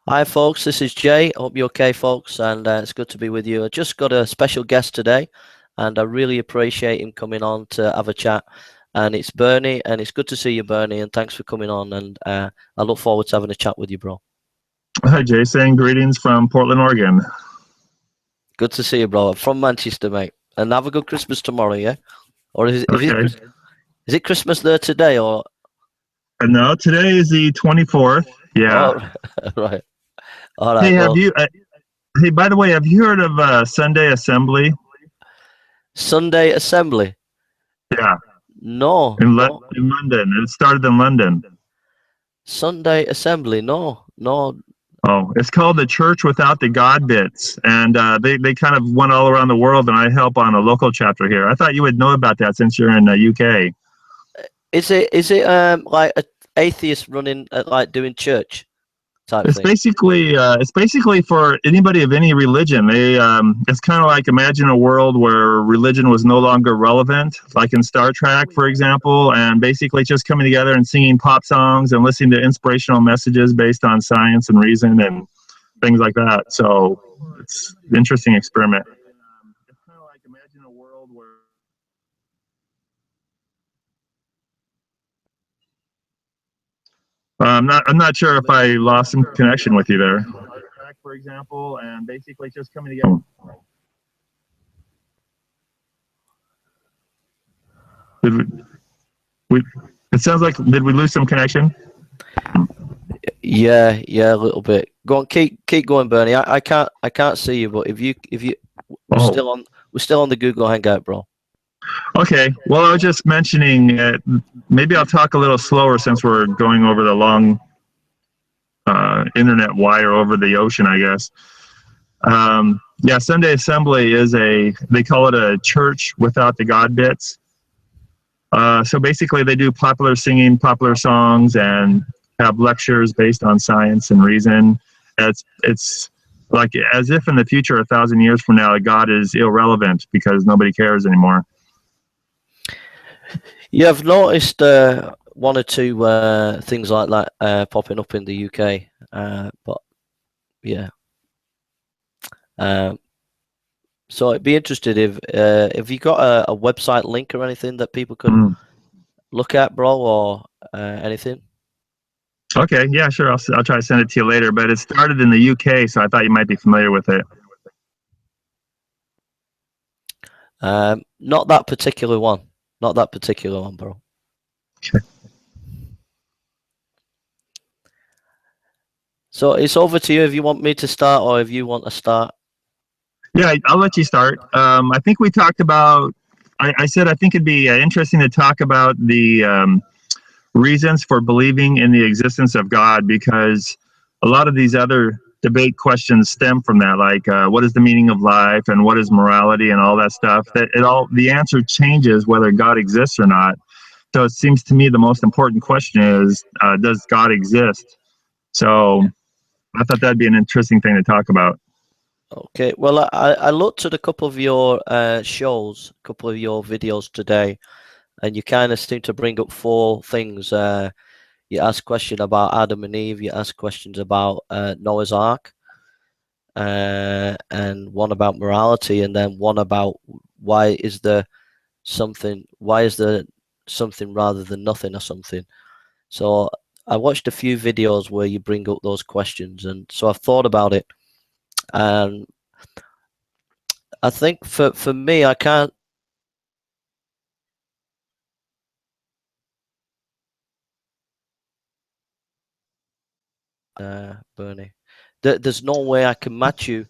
Hi, folks. This is Jay. Hope you're okay, folks, and it's good to be with you. I just got a special guest today, and I really appreciate him coming on to have a chat. And it's Bernie, and it's good to see you, Bernie, and thanks for coming on. And I look forward to having a chat with you, bro. Hi, Jason. Greetings from Portland, Oregon. Good to see you, bro. I'm from Manchester, mate. And have a good Christmas tomorrow, yeah? Or Okay. is it Christmas there today, or? No, today is the 24th. Yeah. Oh, right. All right. Hey, Well, hey, by the way, have you heard of Sunday Assembly? Sunday Assembly. Yeah, No, in no. London. It started in London. Sunday Assembly. No, no. Oh, it's called the Church Without the God Bits, and they kind of went all around the world, and I help on a local chapter here. I thought you would know about that since you're in the UK. Is it like a atheist running like doing church type It's thing? basically for anybody of any religion. It's kind of like imagine a world where religion was no longer relevant, like in Star Trek, for example, and basically just coming together and singing pop songs and listening to inspirational messages based on science and reason and things like that. So it's an interesting experiment. It's kind of like imagine a world where I'm not sure if I lost some connection with you there. For example, and basically just coming together. It sounds like, did we lose some connection? Yeah, a little bit. Go on, keep going, Bernie. I can't see you, but if you we're still on the Google Hangout, bro. Okay. Well, I was just mentioning maybe I'll talk a little slower since we're going over the long internet wire over the ocean, I guess. Yeah, Sunday Assembly they call it a church without the God bits. So basically they do popular singing, popular songs, and have lectures based on science and reason. It's like as if in the future, 1,000 years from now, God is irrelevant because nobody cares anymore. Yeah, I've noticed one or two things like that popping up in the UK, but yeah. So I'd be interested if you got a website link or anything that people could look at, bro, or anything. Okay, yeah, sure. I'll try to send it to you later. But it started in the UK, so I thought you might be familiar with it. Not that particular one. Not that particular one, bro. Okay. So it's over to you if you want me to start or if you want to start. Yeah, I'll let you start. I think we talked about. I said I think it'd be interesting to talk about the reasons for believing in the existence of God, because a lot of these other debate questions stem from that, like what is the meaning of life and what is morality and all that stuff. The answer changes whether God exists or not. So it seems to me the most important question is, does God exist? So I thought that'd be an interesting thing to talk about. Okay, well, I looked at a couple of your shows, a couple of your videos today, and you kind of seem to bring up four things. You ask questions about Adam and Eve, you ask questions about Noah's Ark, and one about morality, and then one about why is there something rather than nothing or something. So I watched a few videos where you bring up those questions, and so I've thought about it. And I think for me, I can't. Bernie, there's no way I can match you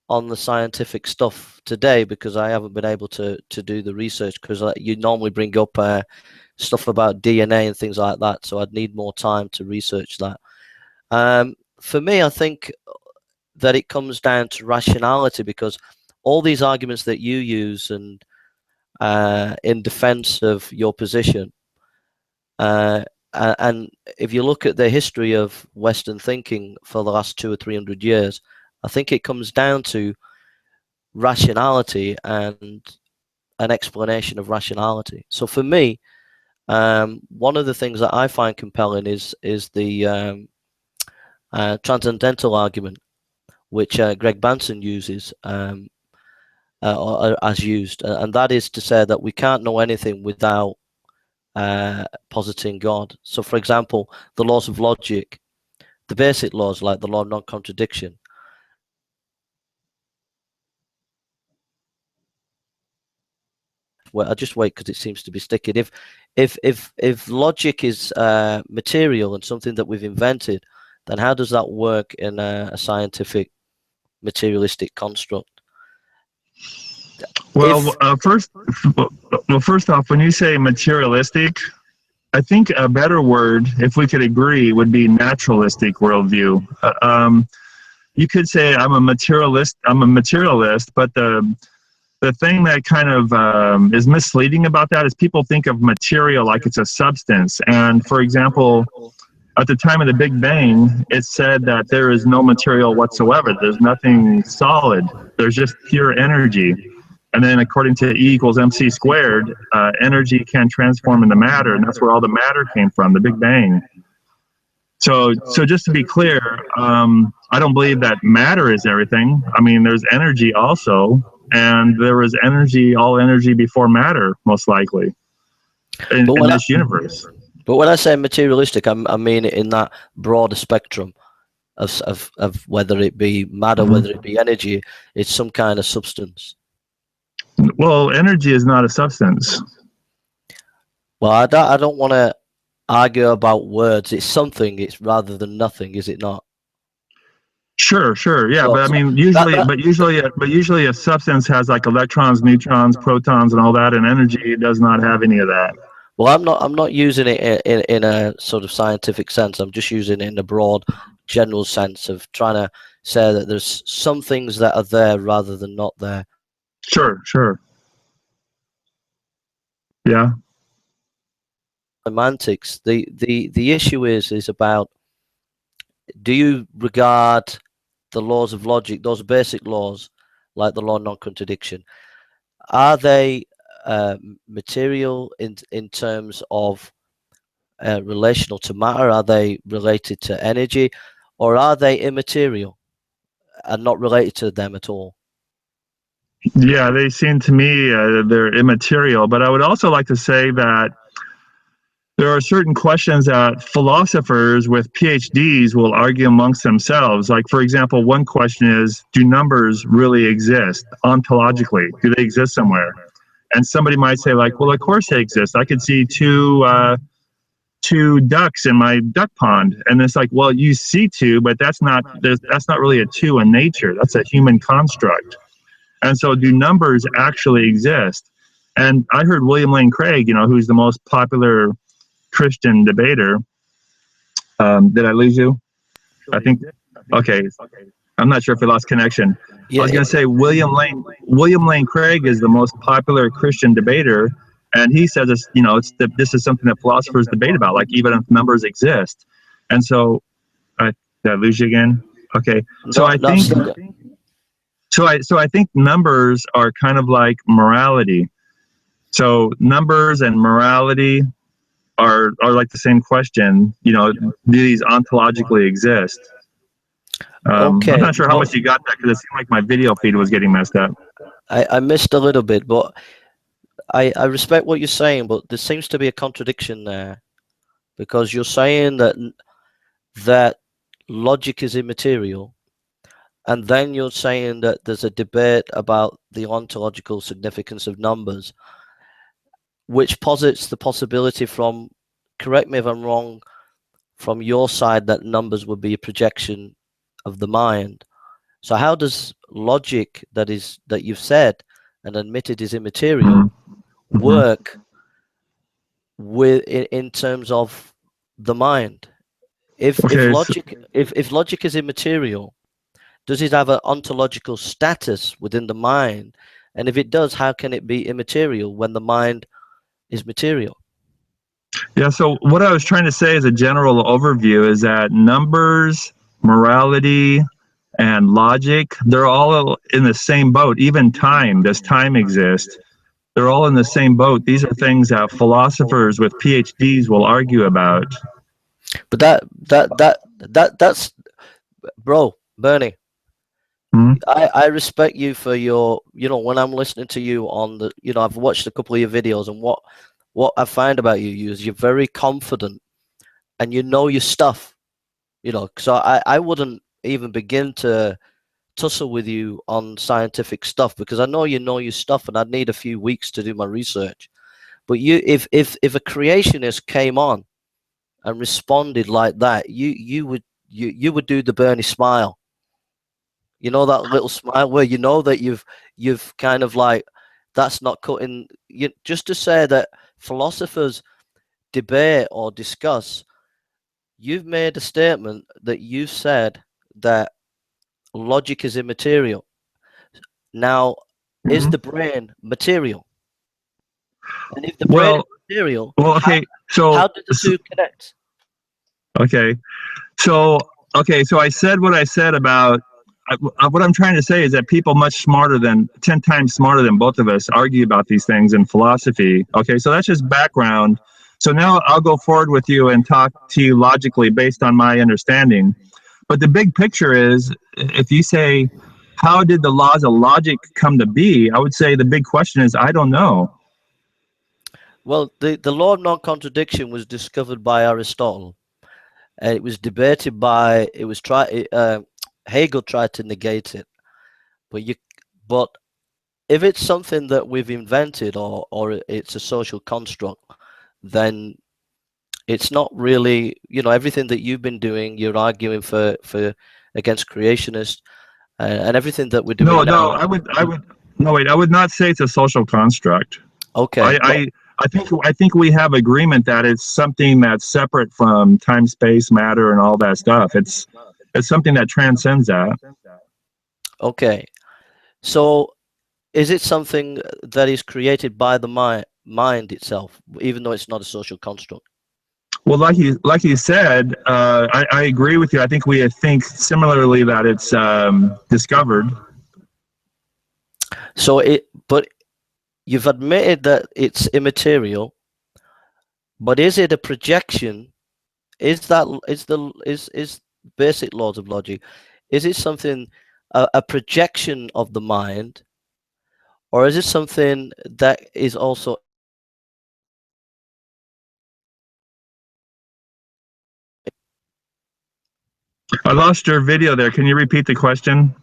on the scientific stuff today because I haven't been able to do the research, because you normally bring up stuff about DNA and things like that. So I'd need more time to research that. For me, I think that it comes down to rationality, because all these arguments that you use and in defense of your position, and if you look at the history of Western thinking for the last 200 or 300 years, I think it comes down to rationality and an explanation of rationality. So for me, one of the things that I find compelling is the transcendental argument, which Greg Banson uses, or has used, and that is to say that we can't know anything without positing God. So, for example, the laws of logic, the basic laws like the law of non-contradiction. Well, I just wait because it seems to be sticking. If logic is material and something that we've invented, then how does that work in a scientific materialistic construct? Well, first off, when you say materialistic, I think a better word, if we could agree, would be naturalistic worldview. You could say I'm a materialist. But the thing that kind of is misleading about that is people think of material like it's a substance. And for example, at the time of the Big Bang, it said that there is no material whatsoever. There's nothing solid. There's just pure energy. And then according to E equals MC squared, energy can transform into matter, and that's where all the matter came from, the Big Bang. So just to be clear, I don't believe that matter is everything. I mean, there's energy also, and there was energy, all energy before matter, most likely, in this universe. But when I say materialistic, I mean it in that broader spectrum of whether it be matter, whether it be energy, it's some kind of substance. Well, energy is not a substance. Well, I don't want to argue about words. It's something. It's rather than nothing, is it not? Sure, yeah, but I mean, usually a substance has like electrons, neutrons, protons, and all that, and energy does not have any of that. Well, I'm not using it in a sort of scientific sense. I'm just using it in a broad, general sense of trying to say that there's some things that are there rather than not there. Sure. Yeah. Semantics. The issue is about, do you regard the laws of logic, those basic laws, like the law of non-contradiction, are they material in terms of relational to matter? Are they related to energy, or are they immaterial and not related to them at all? Yeah, they seem to me they're immaterial, but I would also like to say that there are certain questions that philosophers with PhDs will argue amongst themselves. Like, for example, one question is, do numbers really exist ontologically? Do they exist somewhere? And somebody might say, like, well, of course they exist. I could see two ducks in my duck pond, and it's like, well, you see two, but that's not really a two in nature. That's a human construct. And so, do numbers actually exist? And I heard William Lane Craig, who's the most popular Christian debater. Did I lose you? I think. Okay. I'm not sure if we lost connection. Yeah, I was going to say William Lane Craig is the most popular Christian debater, and he says this is something that philosophers debate about, like even if numbers exist. And so, did I lose you again? Okay. So I think numbers are kind of like morality. So numbers and morality are like the same question. Do these ontologically exist? Okay. I'm not sure how much you got that, because it seemed like my video feed was getting messed up. I missed a little bit, but I respect what you're saying, but there seems to be a contradiction there, because you're saying that logic is immaterial, and then you're saying that there's a debate about the ontological significance of numbers, which posits the possibility from, correct me if I'm wrong, from your side, that numbers would be a projection of the mind. So how does logic that you've said and admitted is immaterial work in terms of the mind? If logic is immaterial, does it have an ontological status within the mind? And if it does, how can it be immaterial when the mind is material? Yeah, so what I was trying to say as a general overview is that numbers, morality, and logic, they're all in the same boat. Even time, does time exist? They're all in the same boat. These are things that philosophers with PhDs will argue about. But that's bro, Bernie, Mhm. I respect you for your, when I'm listening to you on the, I've watched a couple of your videos, and what I find about you is you're very confident and you know your stuff, so I wouldn't even begin to tussle with you on scientific stuff because I know your stuff, and I'd need a few weeks to do my research. But if a creationist came on and responded like that, you would do the Bernie smile. You know, that little smile where you know that you've kind of like, that's not cutting you. Just to say that philosophers debate or discuss, you've made a statement that you've said that logic is immaterial. Now, is Mhm. the brain material? And if the brain is Well, material, well, how okay. So, how did the two connect? okay. So, okay. So I said what I said about what I'm trying to say is that people much smarter than 10 times smarter than both of us argue about these things in philosophy. Okay. So that's just background. So now I'll go forward with you and talk to you logically based on my understanding. But the big picture is, if you say, how did the laws of logic come to be? I would say the big question is, I don't know. Well, the law of non-contradiction was discovered by Aristotle, and it was debated by Hegel tried to negate it, but if it's something that we've invented, or it's a social construct, then it's not really, everything that you've been doing, you're arguing for against creationists, and everything that we're doing No, no, now. no, wait, I would not say it's a social construct. Okay, I, I, I think we have agreement that it's something that's separate from time, space, matter, and all that stuff. It's something that transcends that. okay. So is it something that is created by the mind itself, even though it's not a social construct? Well, like you said, I agree with you. I think we think similarly that it's discovered. But you've admitted that it's immaterial, but is it a projection? Is basic laws of logic? Is it something a projection of the mind, or is it something that is also I lost your video there. Can you repeat the question?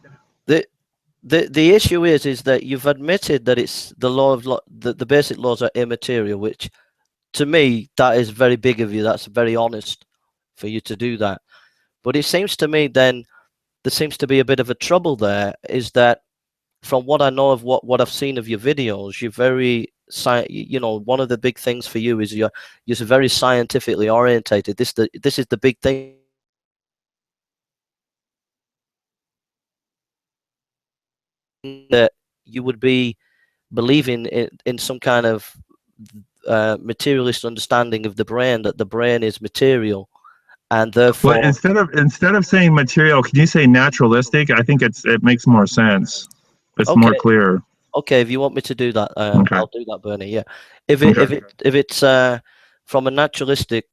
the the issue is that you've admitted that it's the law of the basic laws are immaterial, which to me that is very big of you. That's very honest for you to do that. But it seems to me then there seems to be a bit of a trouble there. Is that from what I know of what I've seen of your videos, you're very one of the big things for you is you're very scientifically orientated. This is the big thing that you would be believing in some kind of materialist understanding of the brain, that the brain is material and Well, therefore. instead of saying material, can you say naturalistic? I think it makes more sense. It's more Okay, clear. okay, if you want me to do that, Okay. I'll do that, Bernie. Yeah, if it Okay. if it if it's from a naturalistic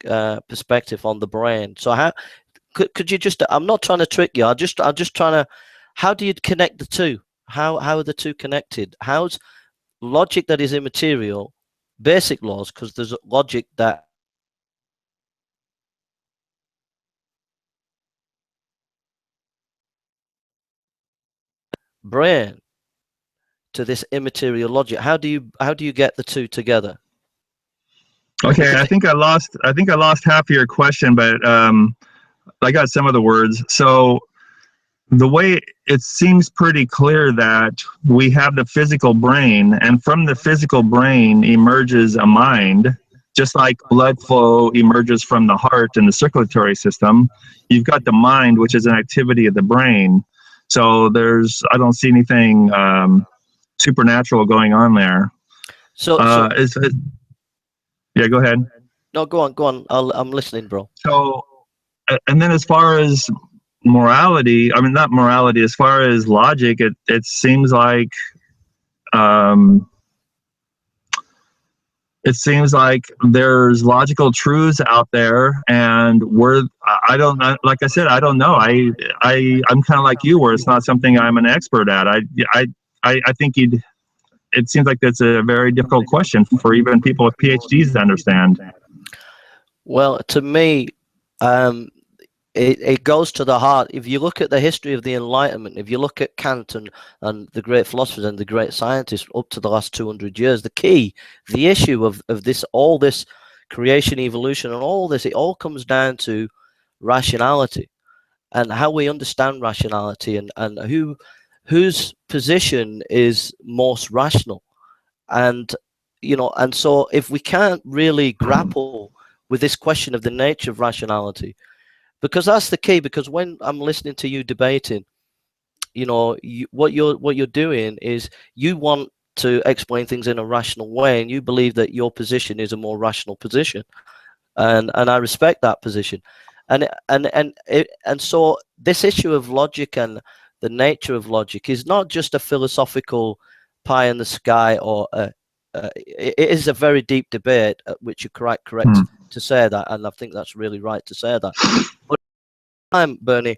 perspective on the brain. So how could you just? I'm not trying to trick you. I'm just trying to. How do you connect the two? How are the two connected? How's logic that is immaterial, basic laws? Because there's logic that brain to this immaterial logic. How do you get the two together? Okay. Because I think I lost half of your question, but I got some of the words. So the way it seems pretty clear that we have the physical brain, and from the physical brain emerges a mind, just like blood flow emerges from the heart and the circulatory system. You've got the mind, which is an activity of the brain. So I don't see anything supernatural going on there. so Yeah, go ahead. no, go on. I'm listening, bro. So, and then as far as morality, I mean, not morality, as far as logic, it seems like um, it seems like there's logical truths out there, and I don't know, like I said, I don't know. I'm kind of like you, where it's not something I'm an expert at. I think it seems like that's a very difficult question for even people with PhDs to understand. Well, to me, it goes to the heart. If you look at the history of the Enlightenment, if you look at Kant and the great philosophers and the great scientists up to the last 200 years, the issue of this, all this creation, evolution, and all this, it all comes down to rationality and how we understand rationality, and whose position is most rational. And and so if we can't really grapple with this question of the nature of rationality, because that's the key. Because when I'm listening to you debating, what you're doing is you want to explain things in a rational way, and you believe that your position is a more rational position, and I respect that position, and so this issue of logic and the nature of logic is not just a philosophical pie in the sky, or it is a very deep debate, which you're correct to say that, and I think that's really right to say that. But Bernie,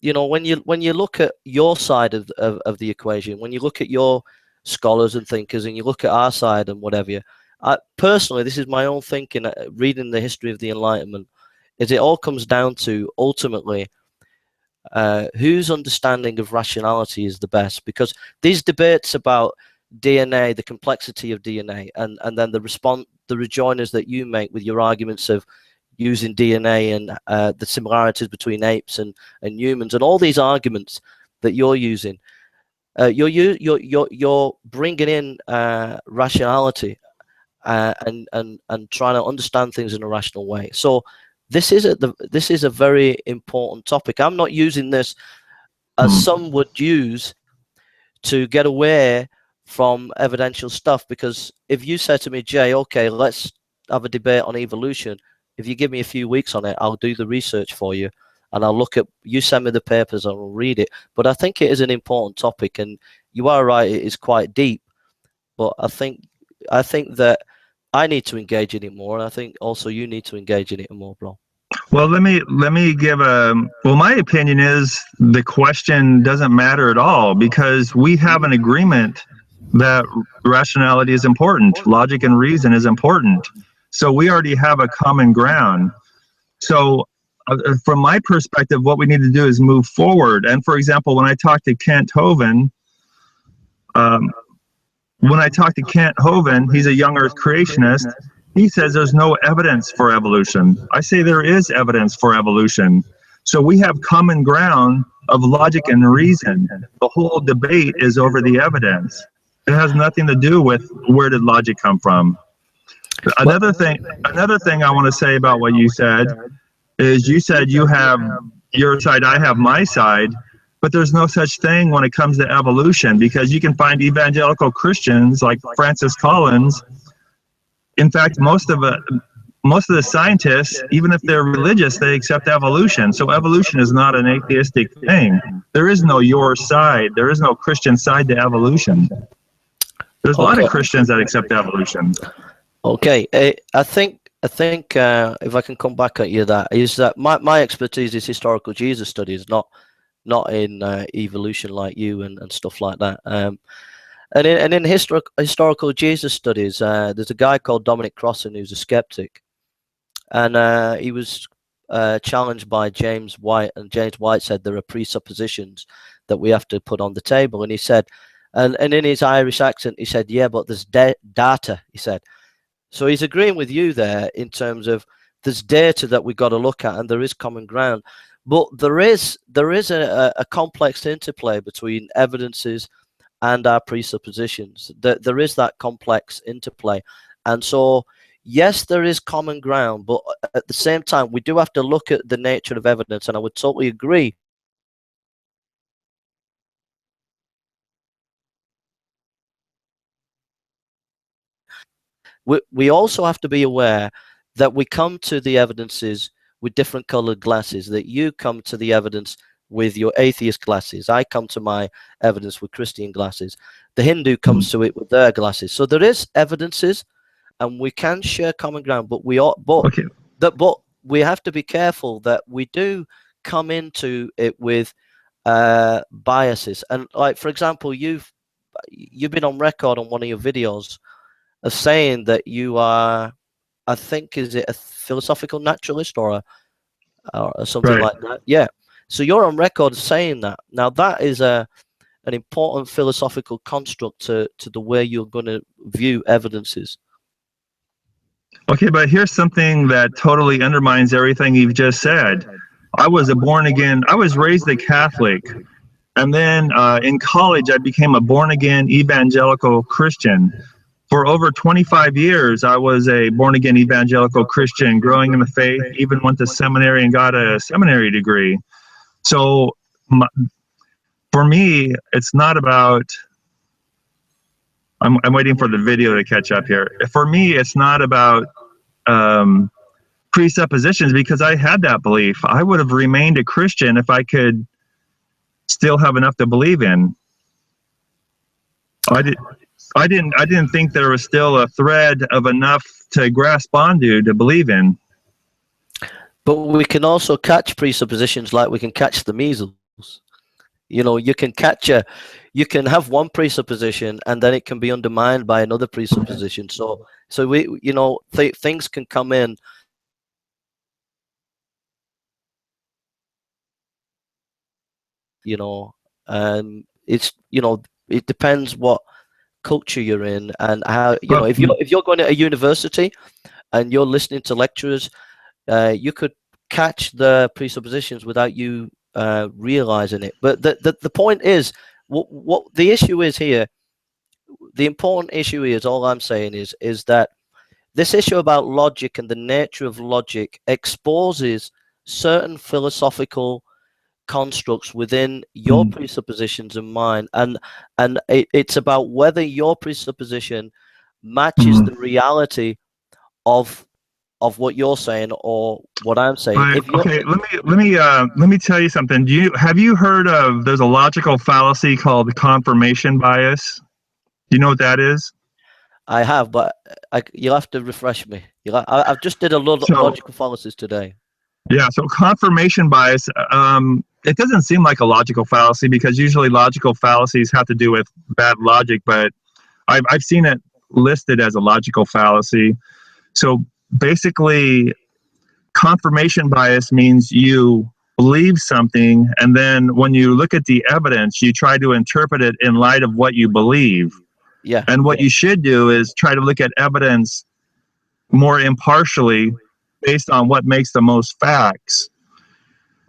when you look at your side of the equation, when you look at your scholars and thinkers, and you look at our side and whatever, personally, this is my own thinking, reading the history of the Enlightenment, is it all comes down to ultimately whose understanding of rationality is the best. Because these debates about DNA, the complexity of DNA, and then the rejoinders that you make with your arguments of using DNA and the similarities between apes and humans, and all these arguments that you're using, you're bringing in rationality and trying to understand things in a rational way. So this is a very important topic. I'm not using this as some would use to get away from evidential stuff, because if you say to me, Jay, okay, let's have a debate on evolution, if you give me a few weeks on it, I'll do the research for you, and I'll look at, you send me the papers, I'll read it. But I think it is an important topic, and you are right, it is quite deep. But I think that I need to engage in it more, and I think also you need to engage in it more, bro. Well, let me give my opinion is the question doesn't matter at all, because we have an agreement that rationality is important, logic and reason is important. So we already have a common ground. So from my perspective, what we need to do is move forward. And for example, when I talk to Kent Hovind, he's a young earth creationist. He says there's no evidence for evolution. I say there is evidence for evolution. So we have common ground of logic and reason. The whole debate is over the evidence. It has nothing to do with where did logic come from. Another thing I want to say about what you said is, you said you have your side, I have my side, but there's no such thing when it comes to evolution, because you can find evangelical Christians like Francis Collins. In fact, most of the scientists, even if they're religious, they accept evolution. So evolution is not an atheistic thing. There is no your side. There is no Christian side to evolution. There's a lot of Christians that accept evolution. Okay, I think if I can come back at you, that is that my expertise is historical Jesus studies, not in evolution like you and stuff like that. And in historical Jesus studies, there's a guy called Dominic Crossan who's a skeptic, and he was challenged by James White, and James White said there are presuppositions that we have to put on the table, and he said, and in his Irish accent, he said, yeah, but there's data, he said. So he's agreeing with you there in terms of there's data that we've got to look at, and there is common ground, but there is a complex interplay between evidences and our presuppositions. There is that complex interplay, and so yes, there is common ground, but at the same time, we do have to look at the nature of evidence, and I would totally agree. We also have to be aware that we come to the evidences with different colored glasses, that you come to the evidence with your atheist glasses. I come to my evidence with Christian glasses. The Hindu comes to it with their glasses. So there is evidences, and we can share common ground, but we are, but Okay. but we have to be careful that we do come into it with biases. And like, for example, you've been on record on one of your videos of saying that you are, I think, is it a philosophical naturalist or something Right. like that? Yeah. So you're on record saying that. Now that is an important philosophical construct to the way you're going to view evidences. Okay, but here's something that totally undermines everything you've just said. I was raised a Catholic, and then in college I became a born again evangelical Christian. For over 25 years, I was a born again evangelical Christian, growing in the faith, even went to seminary and got a seminary degree. So for me, it's not about, I'm waiting for the video to catch up here. For me, it's not about presuppositions, because I had that belief. I would have remained a Christian if I could still have enough to believe in. I didn't think there was still a thread of enough to grasp onto to believe in. But we can also catch presuppositions like we can catch the measles. You know, you can have one presupposition and then it can be undermined by another presupposition. So we, things can come in. It's, it depends what culture you're in and how, if you're going to a university and you're listening to lecturers, you could catch the presuppositions without you realizing it. But the point is, what the issue is here, the important issue is, all I'm saying is that this issue about logic and the nature of logic exposes certain philosophical constructs within your presuppositions and mine, and it's about whether your presupposition matches the reality of what you're saying or what I'm saying. But, okay, let me tell you something. Have you heard of, there's a logical fallacy called confirmation bias? Do you know what that is? I have, but you'll have to refresh me. I've just did a lot of logical fallacies today. Yeah, so confirmation bias, it doesn't seem like a logical fallacy, because usually logical fallacies have to do with bad logic, but I've seen it listed as a logical fallacy. So basically, confirmation bias means you believe something, and then when you look at the evidence, you try to interpret it in light of what you believe. Yeah. And what you should do is try to look at evidence more impartially based on what makes the most facts.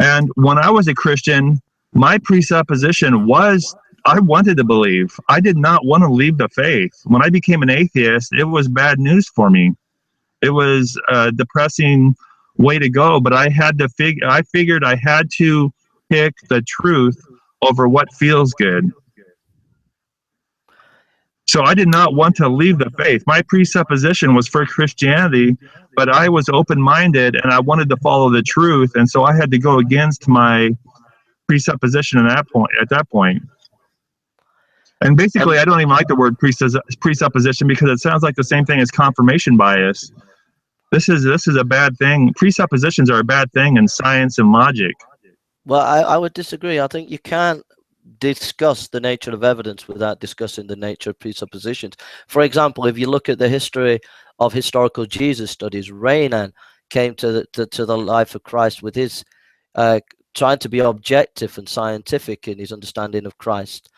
And when I was a Christian, my presupposition was I wanted to believe. I did not want to leave the faith. When I became an atheist, it was bad news for me. It was a depressing way to go, but I figured I had to pick the truth over what feels good. So I did not want to leave the faith. My presupposition was for Christianity, but I was open-minded and I wanted to follow the truth, and so I had to go against my presupposition at that point. And basically, I don't even like the word presupposition, because it sounds like the same thing as confirmation bias. This is a bad thing. Presuppositions are a bad thing in science and logic. Well, I would disagree. I think you can't discuss the nature of evidence without discussing the nature of presuppositions. For example, if you look at the history of historical Jesus studies, Renan came to the life of Christ with his trying to be objective and scientific in his understanding of Christ.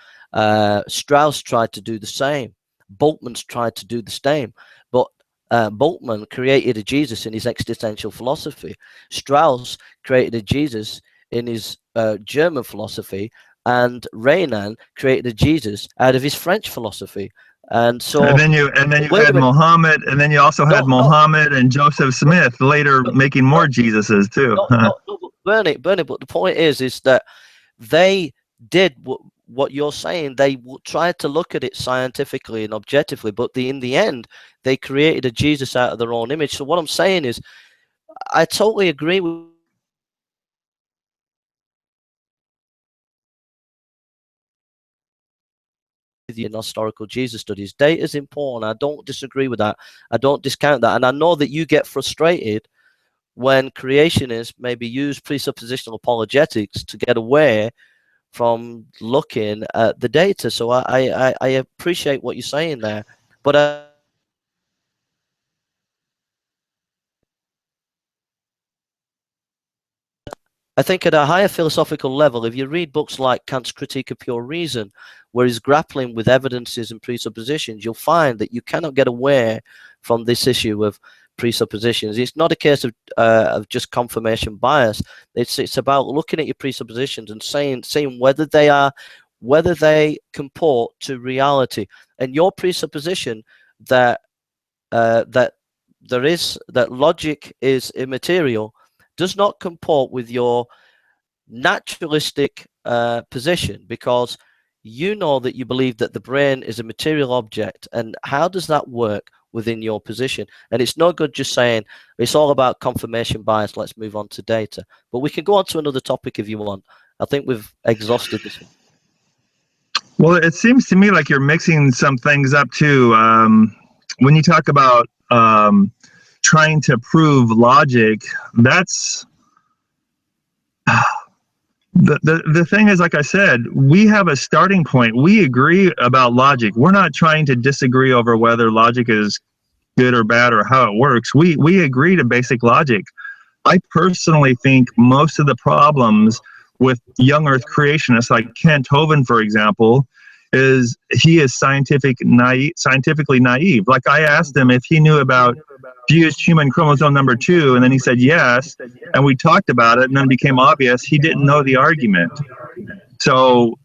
Strauss tried to do the same. Bultmann's tried to do the same, but Bultmann created a Jesus in his existential philosophy. Strauss created a Jesus in his German philosophy, and Renan created a Jesus out of his French philosophy. And so, and then you had Muhammad, and then you also had Muhammad and Joseph Smith later making more Jesuses too. Bernie, but the point is that they did what you're saying. They tried to look at it scientifically and objectively, but in the end, they created a Jesus out of their own image. So what I'm saying is, I totally agree with you in historical Jesus studies. Data is important. I don't disagree with that. I don't discount that. And I know that you get frustrated when creationists maybe use presuppositional apologetics to get away from looking at the data. So I appreciate what you're saying there. But I think at a higher philosophical level, if you read books like Kant's Critique of Pure Reason, where he's grappling with evidences and presuppositions, you'll find that you cannot get away from this issue of presuppositions. It's not a case of just confirmation bias. It's about looking at your presuppositions and saying whether they comport to reality. And your presupposition that that logic is immaterial does not comport with your naturalistic position, because you know that you believe that the brain is a material object. And how does that work within your position? And it's no good just saying it's all about confirmation bias, let's move on to data. But we can go on to another topic if you want. I think we've exhausted this one. Well, it seems to me like you're mixing some things up too. When you talk about trying to prove logic, that's the thing is, like I said, we have a starting point. We agree about logic. We're not trying to disagree over whether logic is good or bad or how it works. We agree to basic logic. I personally think most of the problems with young earth creationists like Kent Hovind, for example, is he is scientifically naive. Like, I asked him if he knew about fused human chromosome number 2, and then he said yes, and we talked about it, and then it became obvious he didn't know the argument. So,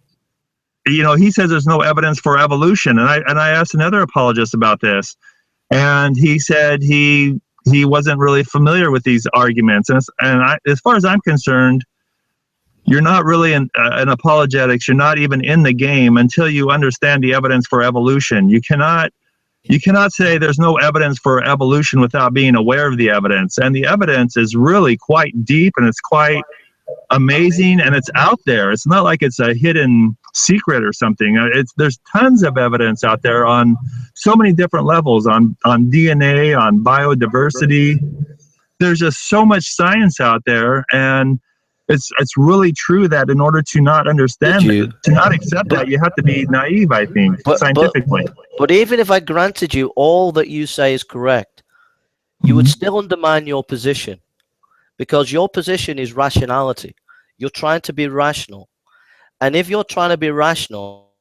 you know, he says there's no evidence for evolution, and I asked another apologist about this, and he said he wasn't really familiar with these arguments. And as far as I'm concerned, you're not really an apologetics. You're not even in the game until you understand the evidence for evolution. You cannot say there's no evidence for evolution without being aware of the evidence. And the evidence is really quite deep, and it's quite amazing, and it's out there. It's not like it's a hidden secret or something. There's tons of evidence out there on so many different levels, on DNA, on biodiversity. There's just so much science out there, and it's really true that in order to not understand it, to not accept that, you have to be naive, I think, scientifically. But even if I granted you all that you say is correct, you would still undermine your position, because your position is rationality. You're trying to be rational. And if you're trying to be rational,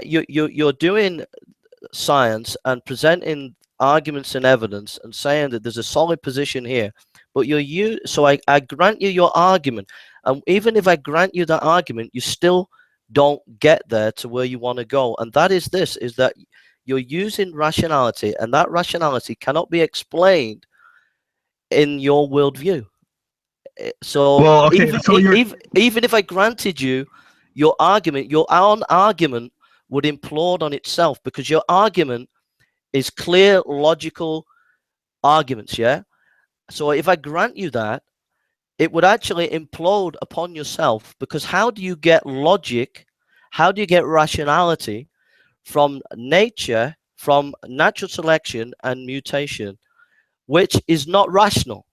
you're doing science and presenting arguments and evidence and saying that there's a solid position here, but so I grant you your argument, and even if I grant you that argument, you still don't get there to where you want to go. And that is that you're using rationality, and that rationality cannot be explained in your worldview. So, well, okay, even if I granted you your argument, your own argument would implode on itself, because your argument is clear, logical arguments, yeah? So if I grant you that, it would actually implode upon yourself, because how do you get logic, how do you get rationality from nature, from natural selection and mutation, which is not rational?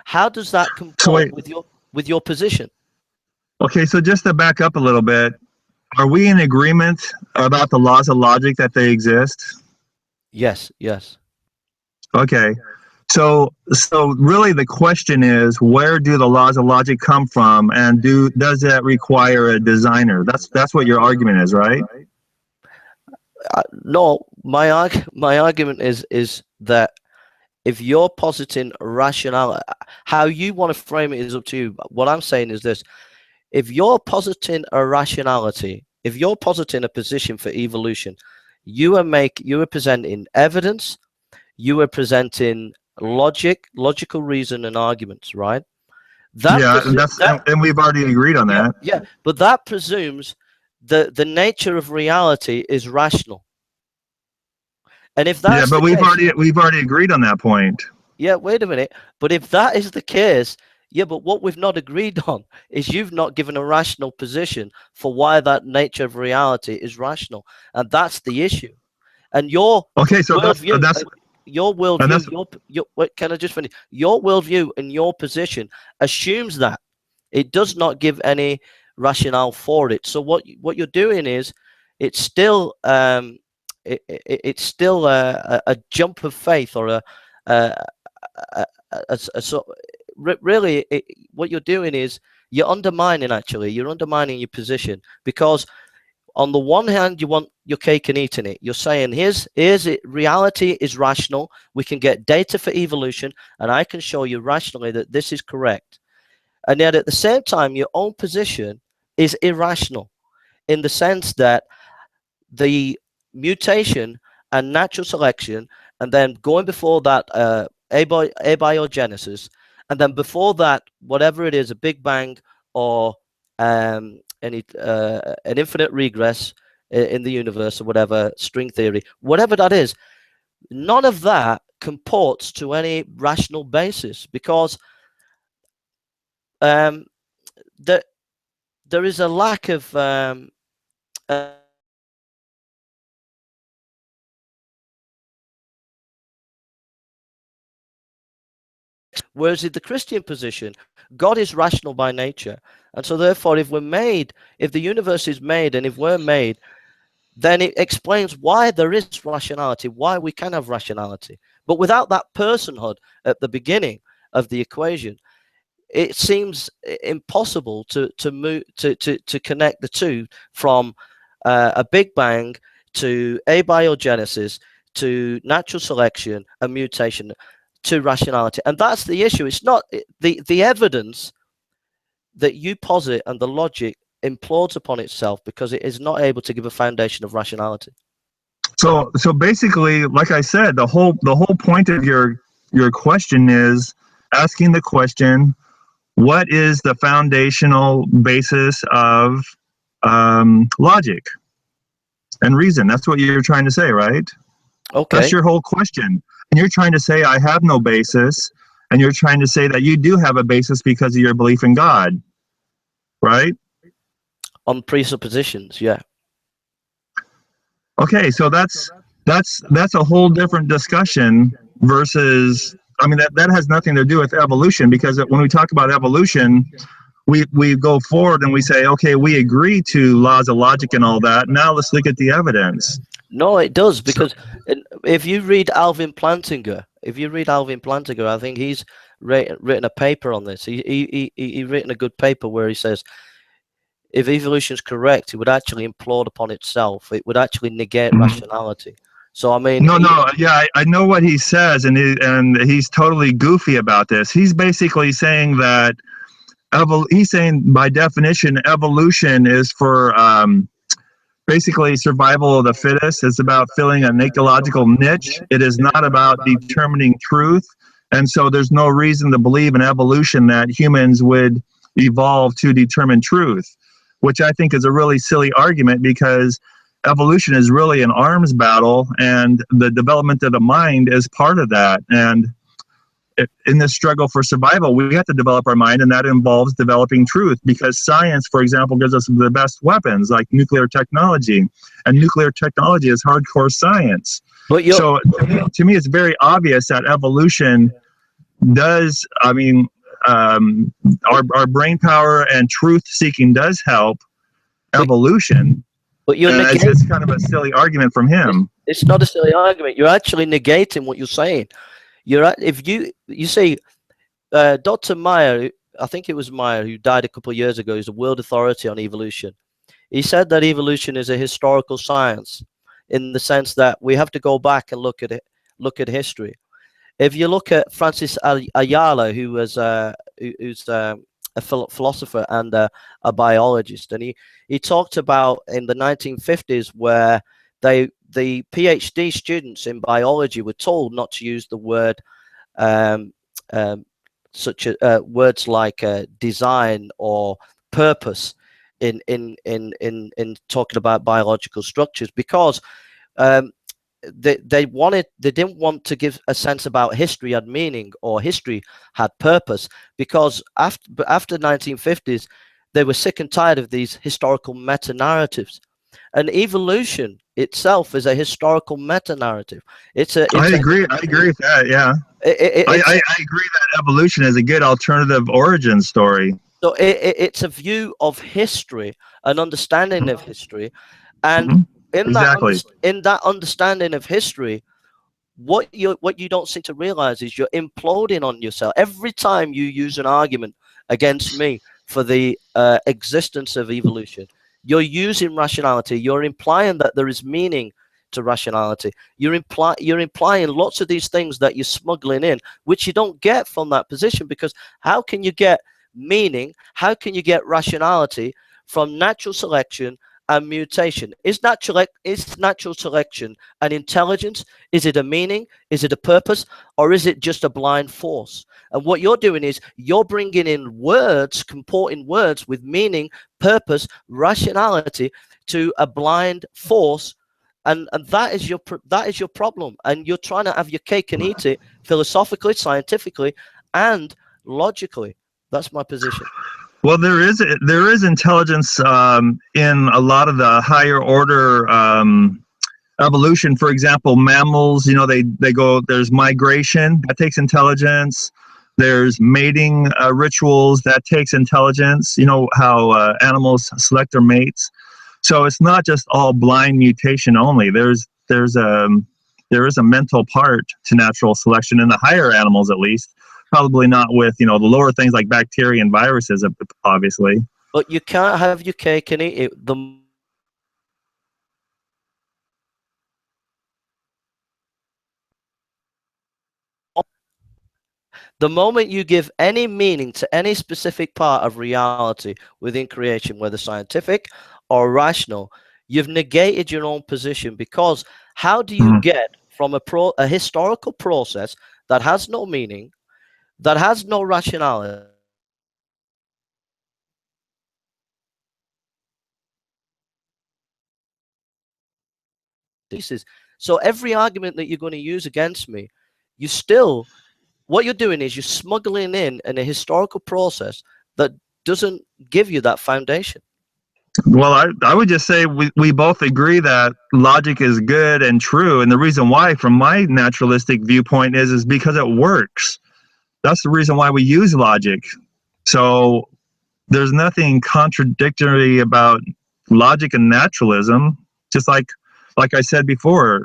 How does that comport with your position? Okay, so just to back up a little bit, are we in agreement about the laws of logic, that they exist? Yes. Okay. So really the question is, where do the laws of logic come from, and does that require a designer? That's what your argument is, right? No, my argument is that if you're positing rationality, how you want to frame it is up to you. What I'm saying is this: if you're positing a rationality, if you're positing a position for evolution, you are presenting evidence, you are presenting logical reason and arguments, right? And we've already agreed on that. Yeah, but that presumes the nature of reality is rational. And if that's but we've already agreed on that point. Yeah, wait a minute. But if that is the case, Yeah, but what we've not agreed on is you've not given a rational position for why that nature of reality is rational, and that's the issue. And your Okay, so worldview, your and worldview, that's wait, can I just finish? Your worldview and your position assumes that it does not give any rationale for it. So what you're doing is, it's still it's still a jump of faith, or so really what you're doing is you're undermining, actually you're undermining your position, because on the one hand you want your cake and eating it. You're saying here's it, reality is rational, we can get data for evolution, and I can show you rationally that this is correct. And yet at the same time your own position is irrational, in the sense that the mutation and natural selection, and then going before that abiogenesis, and then before that whatever it is, a big bang, or any an infinite regress in the universe, or whatever, string theory, whatever that is, none of that comports to any rational basis, because um, there is a lack of uh, whereas in the Christian position, God is rational by nature. And so therefore, if the universe is made, and if we're made, then it explains why there is rationality, why we can have rationality. But without that personhood at the beginning of the equation, it seems impossible to connect the two, from a big bang to abiogenesis to natural selection and mutation to rationality. And that's the issue. It's not the evidence that you posit and the logic implodes upon itself, because it is not able to give a foundation of rationality. so basically, like I said, the whole point of your question is asking the question, what is the foundational basis of logic and reason? That's what you're trying to say, right? Okay. That's your whole question. And you're trying to say, I have no basis. And you're trying to say that you do have a basis because of your belief in God, right? On presuppositions, yeah. Okay, so that's a whole different discussion versus, I mean, that has nothing to do with evolution, because when we talk about evolution, we go forward and we say, okay, we agree to laws of logic and all that. Now let's look at the evidence. No, it does, because if you read Alvin Plantinga, I think he's written a paper on this. He written a good paper where he says, if evolution is correct, it would actually implode upon itself. It would actually negate rationality. So I mean, yeah, I know what he says, and he's totally goofy about this. He's basically saying that he's saying by definition, evolution is for basically survival of the fittest. It's about filling an ecological niche. It is not about determining truth. And so there's no reason to believe in evolution that humans would evolve to determine truth, which I think is a really silly argument, because evolution is really an arms battle, and the development of the mind is part of that. And in this struggle for survival, we have to develop our mind, and that involves developing truth, because science, for example, gives us the best weapons, like nuclear technology, and nuclear technology is hardcore science. So to me, it's very obvious that evolution does, I mean, our brain power and truth seeking does help evolution. But it's just kind of a silly argument from him. It's not a silly argument. You're actually negating what you're saying. If you say Dr. Meyer, I think it was Meyer, who died a couple of years ago, he's a world authority on evolution. He said that evolution is a historical science, in the sense that we have to go back and look at history. If you look at Francis Ayala, who was who's a philosopher and a biologist, and he talked about in the 1950s where the PhD students in biology were told not to use the word such as words like design or purpose in talking about biological structures, because they didn't want to give a sense about history had meaning or history had purpose, because after 1950s they were sick and tired of these historical meta narratives. And evolution itself is a historical meta narrative. I agree with that. Yeah, I agree that evolution is a good alternative origin story. So it's a view of history, an understanding of history, and in that understanding of history, what you don't seem to realize is you're imploding on yourself every time you use an argument against me for the existence of evolution. You're using rationality. You're implying that there is meaning to rationality. You're implying lots of these things that you're smuggling in, which you don't get from that position, because how can you get meaning? How can you get rationality from natural selection and mutation? Is natural selection an intelligence? Is it a meaning? Is it a purpose? Or is it just a blind force? And what you're doing is you're bringing in words, comporting words with meaning, purpose, rationality to a blind force, and that is your problem. And you're trying to have your cake and eat it philosophically, scientifically, and logically. That's my position. Well, there is intelligence in a lot of the higher order evolution. For example, mammals, they go, there's migration, that takes intelligence. There's mating rituals, that takes intelligence. You know how animals select their mates. So it's not just all blind mutation only. There is a mental part to natural selection in the higher animals, at least. Probably not with the lower things like bacteria and viruses, obviously. But you can't have your cake and eat it. The moment you give any meaning to any specific part of reality within creation, whether scientific or rational, you've negated your own position, because how do you get from a historical process that has no meaning, that has no rationality? So every argument that you're going to use against me, what you're doing is you're smuggling in a historical process that doesn't give you that foundation. Well, I would just say we both agree that logic is good and true. And the reason why, from my naturalistic viewpoint, is because it works. That's the reason why we use logic. So there's nothing contradictory about logic and naturalism. Just like I said before,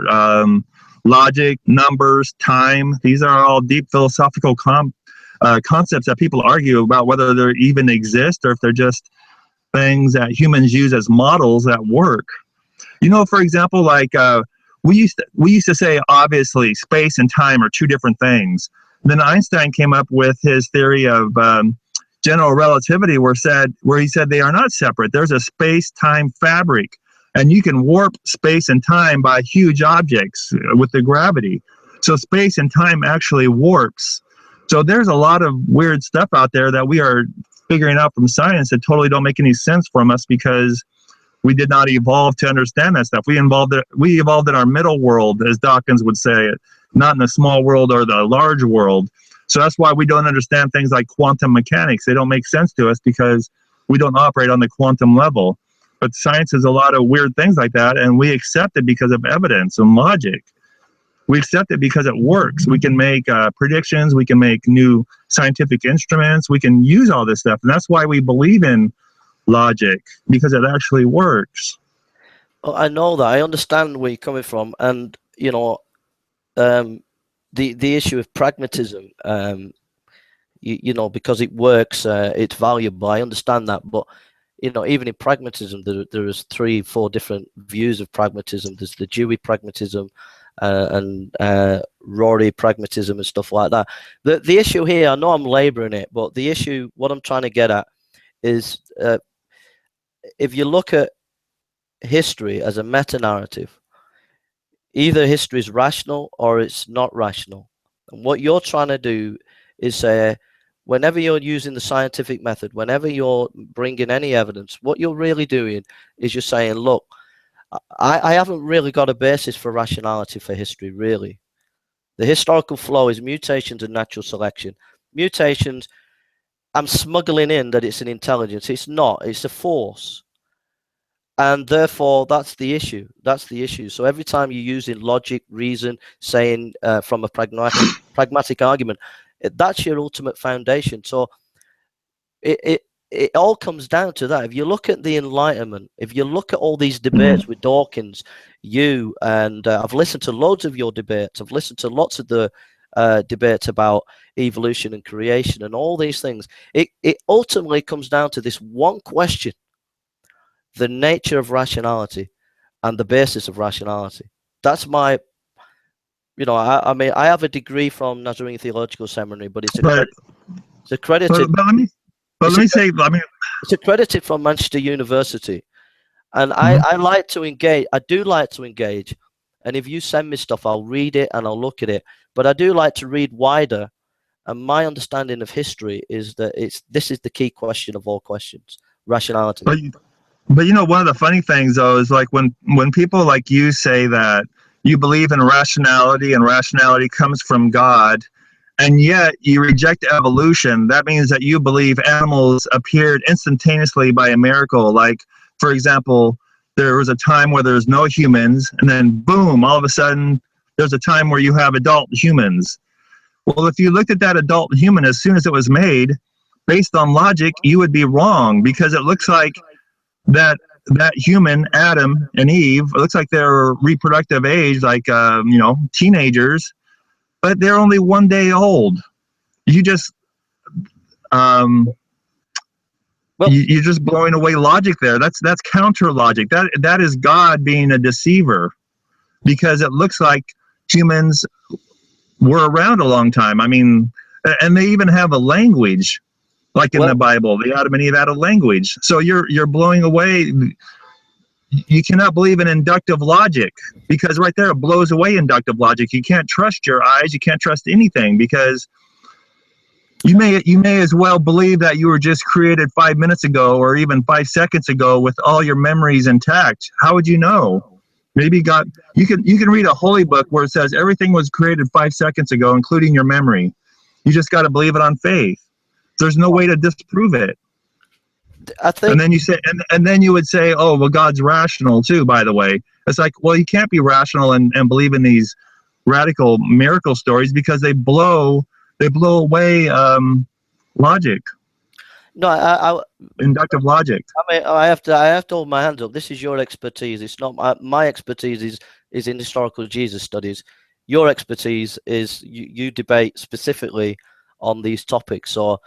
logic, numbers, time, these are all deep philosophical concepts that people argue about whether they even exist or if they're just things that humans use as models that work. For example, like we used to say, obviously, space and time are two different things. Then Einstein came up with his theory of general relativity, where he said they are not separate. There's a space-time fabric, and you can warp space and time by huge objects with the gravity. So space and time actually warps. So there's a lot of weird stuff out there that we are figuring out from science that totally don't make any sense from us, because we did not evolve to understand that stuff. We evolved in our middle world, as Dawkins would say, not in the small world or the large world. So that's why we don't understand things like quantum mechanics. They don't make sense to us because we don't operate on the quantum level. But science is a lot of weird things like that, and we accept it because of evidence and logic. We accept it because it works. We can make predictions. We can make new scientific instruments. We can use all this stuff. And that's why we believe in logic, because it actually works. Well, I know that. I understand where you're coming from. And, the issue of pragmatism, because it works, it's valuable. I understand that. But, even in pragmatism, there is 3-4 different views of pragmatism. There's the Dewey pragmatism, and Rory pragmatism and stuff like that. The issue here, I know I'm laboring it, but the issue, what I'm trying to get at is, if you look at history as a meta-narrative, either history is rational or it's not rational. And what you're trying to do is say, whenever you're using the scientific method, whenever you're bringing any evidence, what you're really doing is you're saying, look, I haven't really got a basis for rationality for history, really. The historical flow is mutations and natural selection. Mutations, I'm smuggling in that it's an intelligence. It's not. It's a force. And therefore, that's the issue. That's the issue. So every time you're using logic, reason, saying from a pragmatic argument, that's your ultimate foundation. So it all comes down to that. If you look at the Enlightenment, if you look at all these debates with Dawkins, you and I've listened to loads of your debates. I've listened to lots of the debates about evolution and creation and all these things. It ultimately comes down to this one question: the nature of rationality and the basis of rationality. That's my, I mean, I have a degree from Nazarene Theological Seminary, but it's accredited. It's accredited from Manchester University, and I like to engage. I do like to engage, and if you send me stuff, I'll read it and I'll look at it. But I do like to read wider, and my understanding of history is that this is the key question of all questions: rationality. But one of the funny things though is like when people like you say that you believe in rationality and rationality comes from God, and yet you reject evolution, that means that you believe animals appeared instantaneously by a miracle. Like, for example, there was a time where there's no humans, and then boom, all of a sudden there's a time where you have adult humans. Well, if you looked at that adult human as soon as it was made, based on logic, you would be wrong, because it looks like that human, Adam and Eve, it looks like they're reproductive age, like teenagers, but they're only 1 day old. You just you're just blowing away logic there. That's counter logic. That is God being a deceiver, because it looks like humans were around a long time. I mean, and they even have a language. Like in the Bible, the Adam and Eve had a language. So you're blowing away. You cannot believe in inductive logic, because right there it blows away inductive logic. You can't trust your eyes. You can't trust anything, because you may as well believe that you were just created 5 minutes ago or even 5 seconds ago with all your memories intact. How would you know? Maybe God. You can read a holy book where it says everything was created 5 seconds ago, including your memory. You just got to believe it on faith. There's no way to disprove it. I think, and then you say, and then you would say, oh, well, God's rational too, by the way. It's like, well, you can't be rational and believe in these radical miracle stories, because they blow away logic. No, inductive logic. I mean, I have to hold my hands up. This is your expertise. It's not my expertise. Is in historical Jesus studies. Your expertise is you debate specifically on these topics. So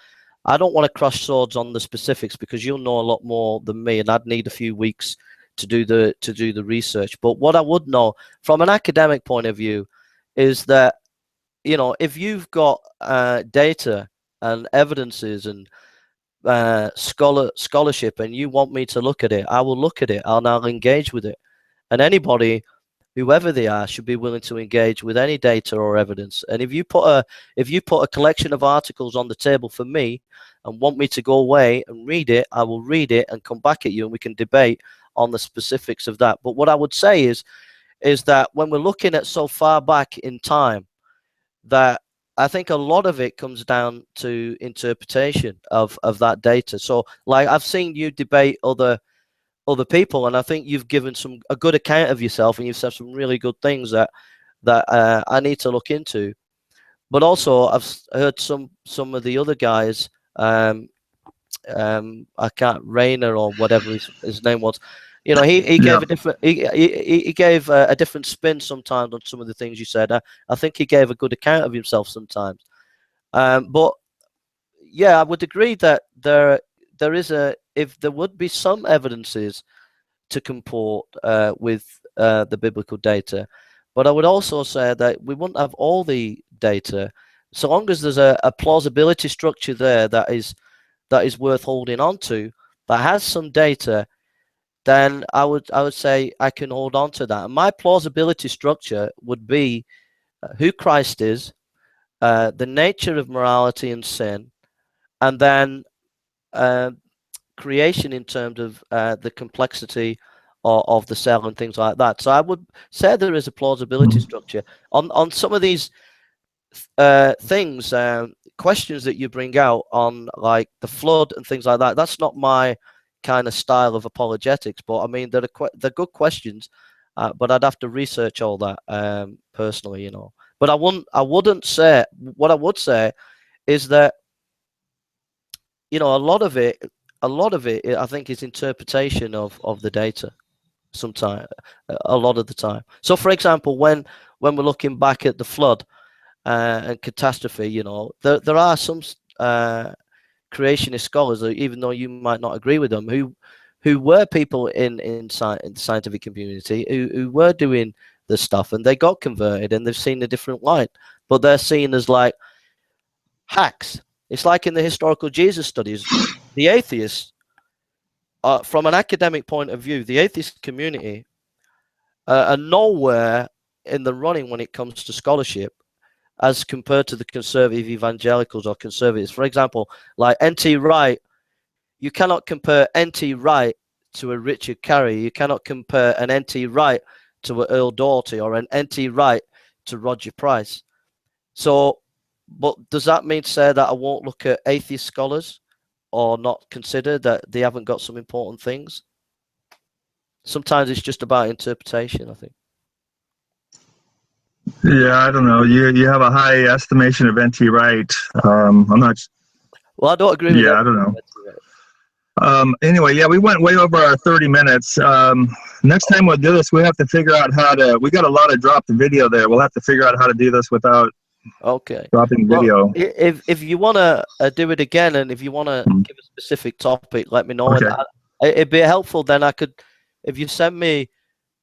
I don't want to crush swords on the specifics, because you'll know a lot more than me, and I'd need a few weeks to do the research. But what I would know from an academic point of view is that, if you've got data and evidences and scholarship, and you want me to look at it, I will look at it and I'll engage with it. And anybody, whoever they are, should be willing to engage with any data or evidence. And if you put a collection of articles on the table for me and want me to go away and read it, I will read it and come back at you, and we can debate on the specifics of that. But what I would say is that when we're looking at so far back in time, that I think a lot of it comes down to interpretation of that data. So, like, I've seen you debate other people, and I think you've given a good account of yourself, and you've said some really good things that I need to look into. But also, I've heard some of the other guys, I can't, Rayner or whatever his name was. He gave a different he gave a different spin sometimes on some of the things you said. I think he gave a good account of himself sometimes. But yeah, I would agree that there is if there would be some evidences to comport with the biblical data, but I would also say that we wouldn't have all the data, so long as there's a plausibility structure there that is worth holding on to, that has some data. Then I would say I can hold on to that. And my plausibility structure would be who Christ is, the nature of morality and sin, and then creation in terms of the complexity of the cell and things like that. So I would say there is a plausibility structure on some of these things, questions that you bring out on like the flood and things like that. That's not my kind of style of apologetics, but I mean they're good questions, but I'd have to research all that personally, you know. But I wouldn't say, what I would say is that, you know, a lot of it I think is interpretation of the data sometimes, a lot of the time. So for example, when we're looking back at the flood and catastrophe, you know, there are some creationist scholars, even though you might not agree with them, who were people in the scientific community who were doing this stuff, and they got converted and they've seen a different light, but they're seen as like hacks. It's like in the historical Jesus studies, the atheists, from an academic point of view, the atheist community are nowhere in the running when it comes to scholarship as compared to the conservative evangelicals or conservatives. For example, like N.T. Wright, you cannot compare N.T. Wright to a Richard Carey. You cannot compare an N.T. Wright to an Earl Doughty or an N.T. Wright to Roger Price. So, but does that mean to say that I won't look at atheist scholars or not consider that they haven't got some important things? Sometimes it's just about interpretation, I think. Yeah, I don't know. You have a high estimation of N.T. Wright. I'm not. Well, I don't agree with that. Yeah, I don't know. Anyway, yeah, we went way over our 30 minutes. Next time we'll do this, we have to figure out how to. We got a lot of dropped video there. We'll have to figure out how to do this without dropping video. Well, if you want to do it again, and if you want to give a specific topic, let me know. Okay. And it'd be helpful. Then I could, if you send me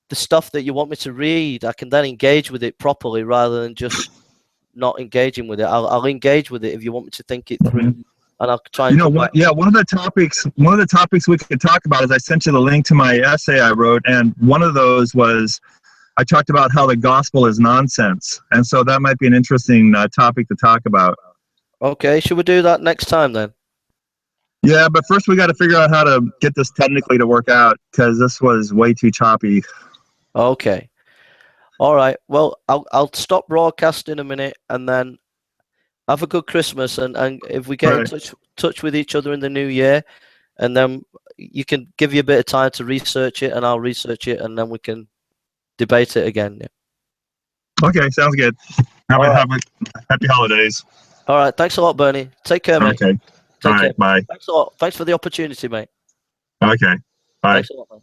the stuff that you want me to read, I can then engage with it properly rather than just not engaging with it. I'll engage with it if you want me to think it through, and I'll try. And one of the topics we could talk about is I sent you the link to my essay I wrote, and one of those was I talked about how the gospel is nonsense, and so that might be an interesting topic to talk about. Okay, should we do that next time then? Yeah, but first we got to figure out how to get this technically to work out, because this was way too choppy. Okay. All right. Well, I'll stop broadcasting a minute, and then have a good Christmas. And if we get in touch with each other in the new year, and then you can give you a bit of time to research it, and I'll research it, and then we can debate it again. Yeah. Okay, sounds good. Have a happy holidays. All right. Thanks a lot, Bernie. Take care, mate. Okay. All right. Bye. Thanks a lot. Thanks for the opportunity, mate. Okay. Bye. Thanks a lot, man.